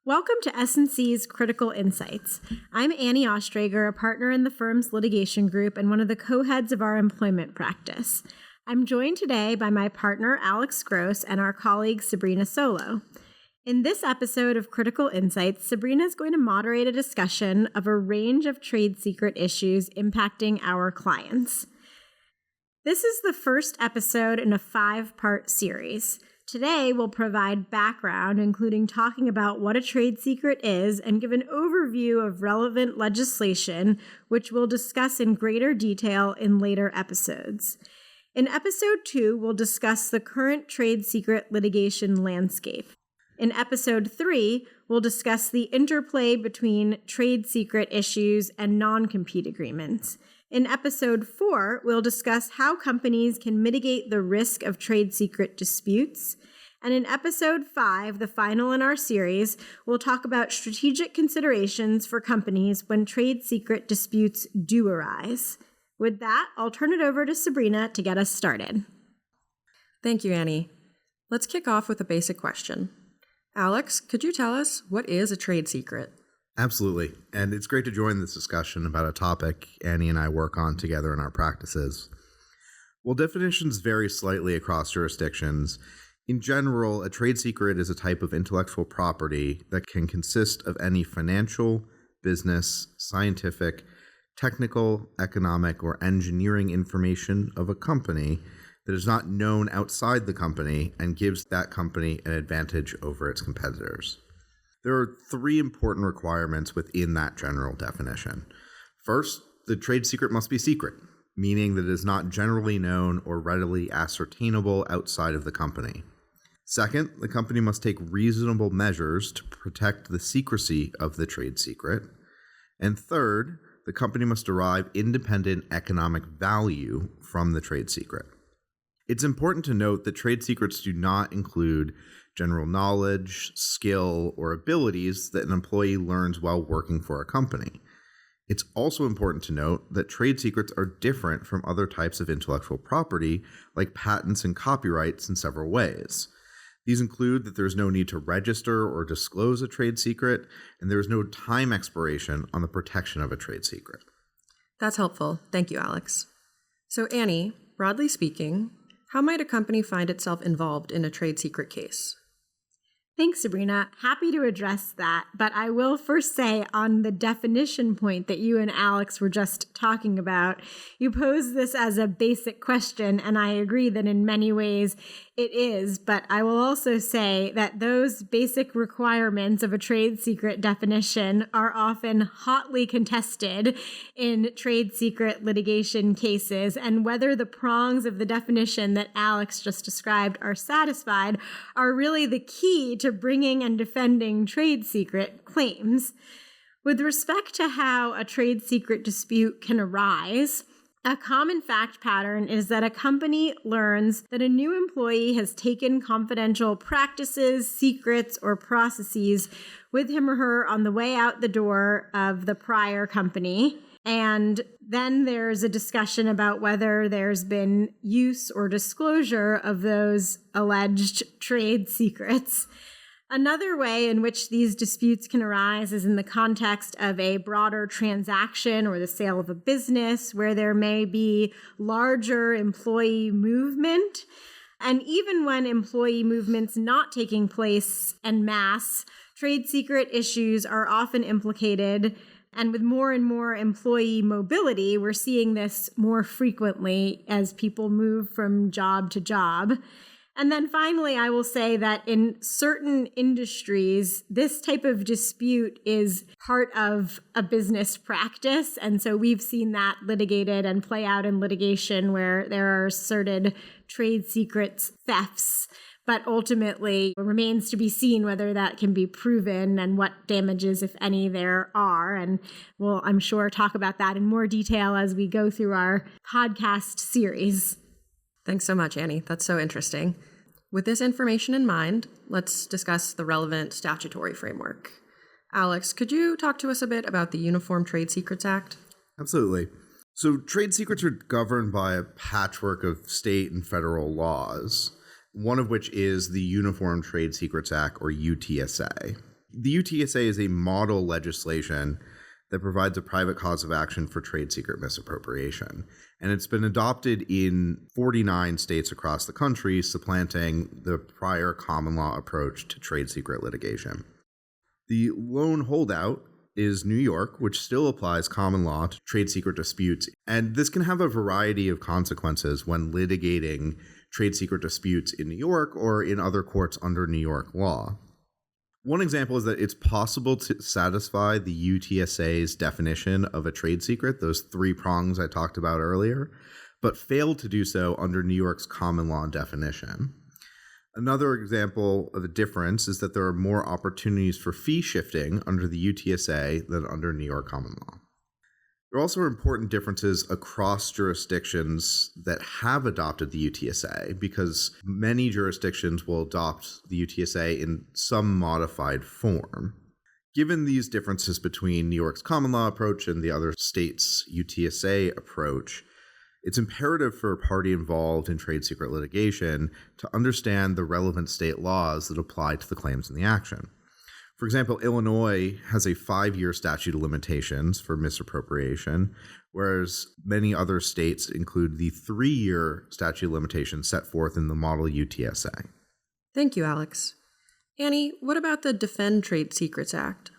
Welcome to S&C's Critical Insights. I'm Annie Ostrager, a partner in the firm's litigation group and one of the co-heads of our employment practice. I'm joined today by my partner, Alex Gross, and our colleague, Sabrina Solow. In this episode of Critical Insights, Sabrina is going to moderate a discussion of a range of trade secret issues impacting our clients. This is the first episode in a 5-part series. Today, we'll provide background, including talking about what a trade secret is and give an overview of relevant legislation, which we'll discuss in greater detail in later episodes. In episode 2, we'll discuss the current trade secret litigation landscape. In episode 3, we'll discuss the interplay between trade secret issues and non-compete agreements. In episode 4, we'll discuss how companies can mitigate the risk of trade secret disputes. And in episode 5, the final in our series, we'll talk about strategic considerations for companies when trade secret disputes do arise. With that, I'll turn it over to Sabrina to get us started. Thank you, Annie. Let's kick off with a basic question. Alex, could you tell us what is a trade secret? Absolutely. And it's great to join this discussion about a topic Annie and I work on together in our practices. While definitions vary slightly across jurisdictions, in general, a trade secret is a type of intellectual property that can consist of any financial, business, scientific, technical, economic, or engineering information of a company that is not known outside the company and gives that company an advantage over its competitors. There are 3 important requirements within that general definition. First, the trade secret must be secret, meaning that it is not generally known or readily ascertainable outside of the company. Second, the company must take reasonable measures to protect the secrecy of the trade secret. And third, the company must derive independent economic value from the trade secret. It's important to note that trade secrets do not include general knowledge, skill, or abilities that an employee learns while working for a company. It's also important to note that trade secrets are different from other types of intellectual property, like patents and copyrights, in several ways. These include that there's no need to register or disclose a trade secret, and there is no time expiration on the protection of a trade secret. That's helpful. Thank you, Alex. So, Annie, broadly speaking, how might a company find itself involved in a trade secret case? Thanks, Sabrina. Happy to address that, but I will first say on the definition point that you and Alex were just talking about, you posed this as a basic question, and I agree that in many ways it is, but I will also say that those basic requirements of a trade secret definition are often hotly contested in trade secret litigation cases, and whether the prongs of the definition that Alex just described are satisfied are really the key to bringing and defending trade secret claims. With respect to how a trade secret dispute can arise, a common fact pattern is that a company learns that a new employee has taken confidential practices, secrets, or processes with him or her on the way out the door of the prior company. And then there's a discussion about whether there's been use or disclosure of those alleged trade secrets. Another way in which these disputes can arise is in the context of a broader transaction or the sale of a business where there may be larger employee movement. And even when employee movement's not taking place en masse, trade secret issues are often implicated. And with more and more employee mobility, we're seeing this more frequently as people move from job to job. And then finally, I will say that in certain industries, this type of dispute is part of a business practice. And so we've seen that litigated and play out in litigation where there are asserted trade secrets thefts. But ultimately, it remains to be seen whether that can be proven and what damages, if any, there are. And we'll, I'm sure, talk about that in more detail as we go through our podcast series. Thanks so much, Annie. That's so interesting. With this information in mind, let's discuss the relevant statutory framework. Alex, could you talk to us a bit about the Uniform Trade Secrets Act? Absolutely. So trade secrets are governed by a patchwork of state and federal laws, one of which is the Uniform Trade Secrets Act, or UTSA. The UTSA is a model legislation that provides a private cause of action for trade secret misappropriation. And it's been adopted in 49 states across the country, supplanting the prior common law approach to trade secret litigation. The lone holdout is New York, which still applies common law to trade secret disputes. And this can have a variety of consequences when litigating trade secret disputes in New York or in other courts under New York law. One example is that it's possible to satisfy the UTSA's definition of a trade secret, those 3 prongs I talked about earlier, but fail to do so under New York's common law definition. Another example of a difference is that there are more opportunities for fee shifting under the UTSA than under New York common law. There are also important differences across jurisdictions that have adopted the UTSA, because many jurisdictions will adopt the UTSA in some modified form. Given these differences between New York's common law approach and the other states' UTSA approach, it's imperative for a party involved in trade secret litigation to understand the relevant state laws that apply to the claims in the action. For example, Illinois has a 5-year statute of limitations for misappropriation, whereas many other states include the 3-year statute of limitations set forth in the model UTSA. Thank you, Alex. Annie, what about the Defend Trade Secrets Act?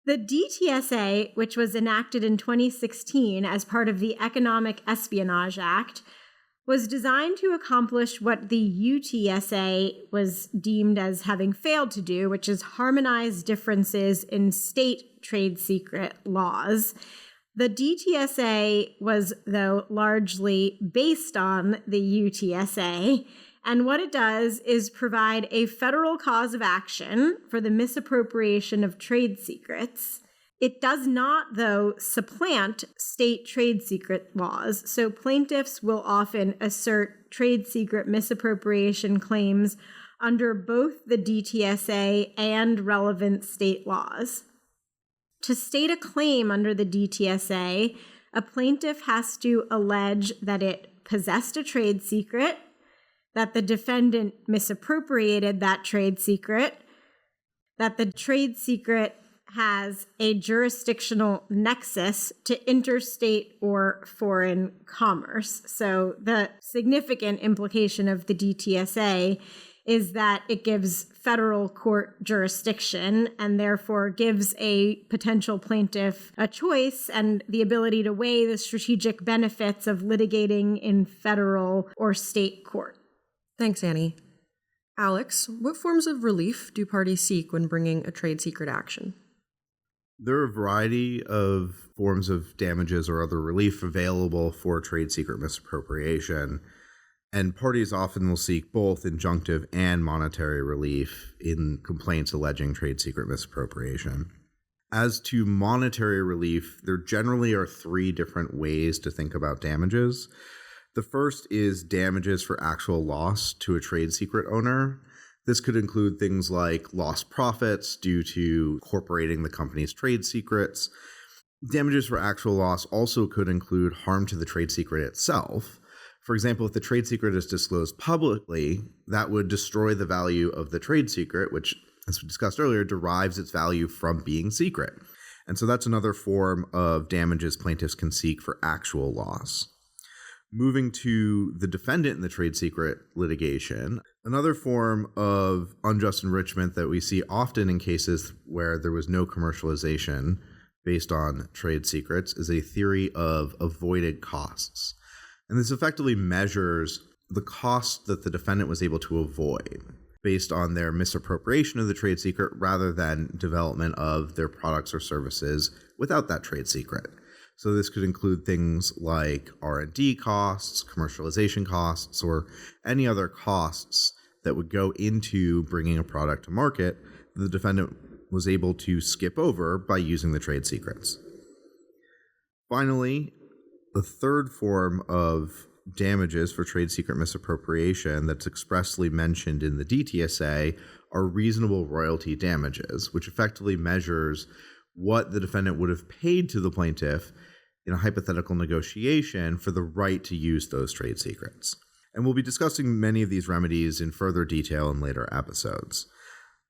The DTSA, which was enacted in 2016 as part of the Economic Espionage Act, was designed to accomplish what the UTSA was deemed as having failed to do, which is harmonize differences in state trade secret laws. The DTSA was, though, largely based on the UTSA, and what it does is provide a federal cause of action for the misappropriation of trade secrets. It does not, though, supplant state trade secret laws, so plaintiffs will often assert trade secret misappropriation claims under both the DTSA and relevant state laws. To state a claim under the DTSA, a plaintiff has to allege that it possessed a trade secret, that the defendant misappropriated that trade secret, that the trade secret has a jurisdictional nexus to interstate or foreign commerce. So the significant implication of the DTSA is that it gives federal court jurisdiction and therefore gives a potential plaintiff a choice and the ability to weigh the strategic benefits of litigating in federal or state court. Thanks, Annie. Alex, what forms of relief do parties seek when bringing a trade secret action? There are a variety of forms of damages or other relief available for trade secret misappropriation, and parties often will seek both injunctive and monetary relief in complaints alleging trade secret misappropriation. As to monetary relief, there generally are 3 different ways to think about damages. The first is damages for actual loss to a trade secret owner. This could include things like lost profits due to incorporating the company's trade secrets. Damages for actual loss also could include harm to the trade secret itself. For example, if the trade secret is disclosed publicly, that would destroy the value of the trade secret, which, as we discussed earlier, derives its value from being secret. And so that's another form of damages plaintiffs can seek for actual loss. Moving to the defendant in the trade secret litigation, another form of unjust enrichment that we see often in cases where there was no commercialization based on trade secrets is a theory of avoided costs. And this effectively measures the cost that the defendant was able to avoid based on their misappropriation of the trade secret rather than development of their products or services without that trade secret. So this could include things like R&D costs, commercialization costs, or any other costs that would go into bringing a product to market that the defendant was able to skip over by using the trade secrets. Finally, the third form of damages for trade secret misappropriation that's expressly mentioned in the DTSA are reasonable royalty damages, which effectively measures what the defendant would have paid to the plaintiff in a hypothetical negotiation for the right to use those trade secrets. And we'll be discussing many of these remedies in further detail in later episodes.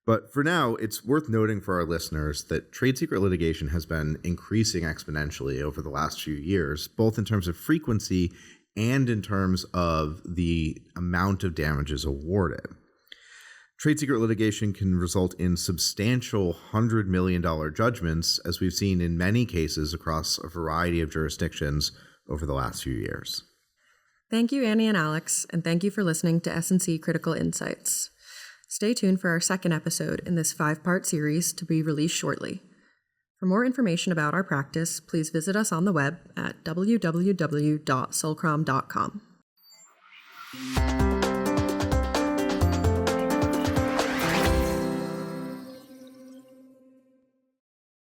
But for now, it's worth noting for our listeners that trade secret litigation has been increasing exponentially over the last few years, both in terms of frequency and in terms of the amount of damages awarded. Trade secret litigation can result in substantial $100 million judgments, as we've seen in many cases across a variety of jurisdictions over the last few years. Thank you, Annie and Alex, and thank you for listening to S&C Critical Insights. Stay tuned for our second episode in this 5-part series to be released shortly. For more information about our practice, please visit us on the web at www.solcrom.com.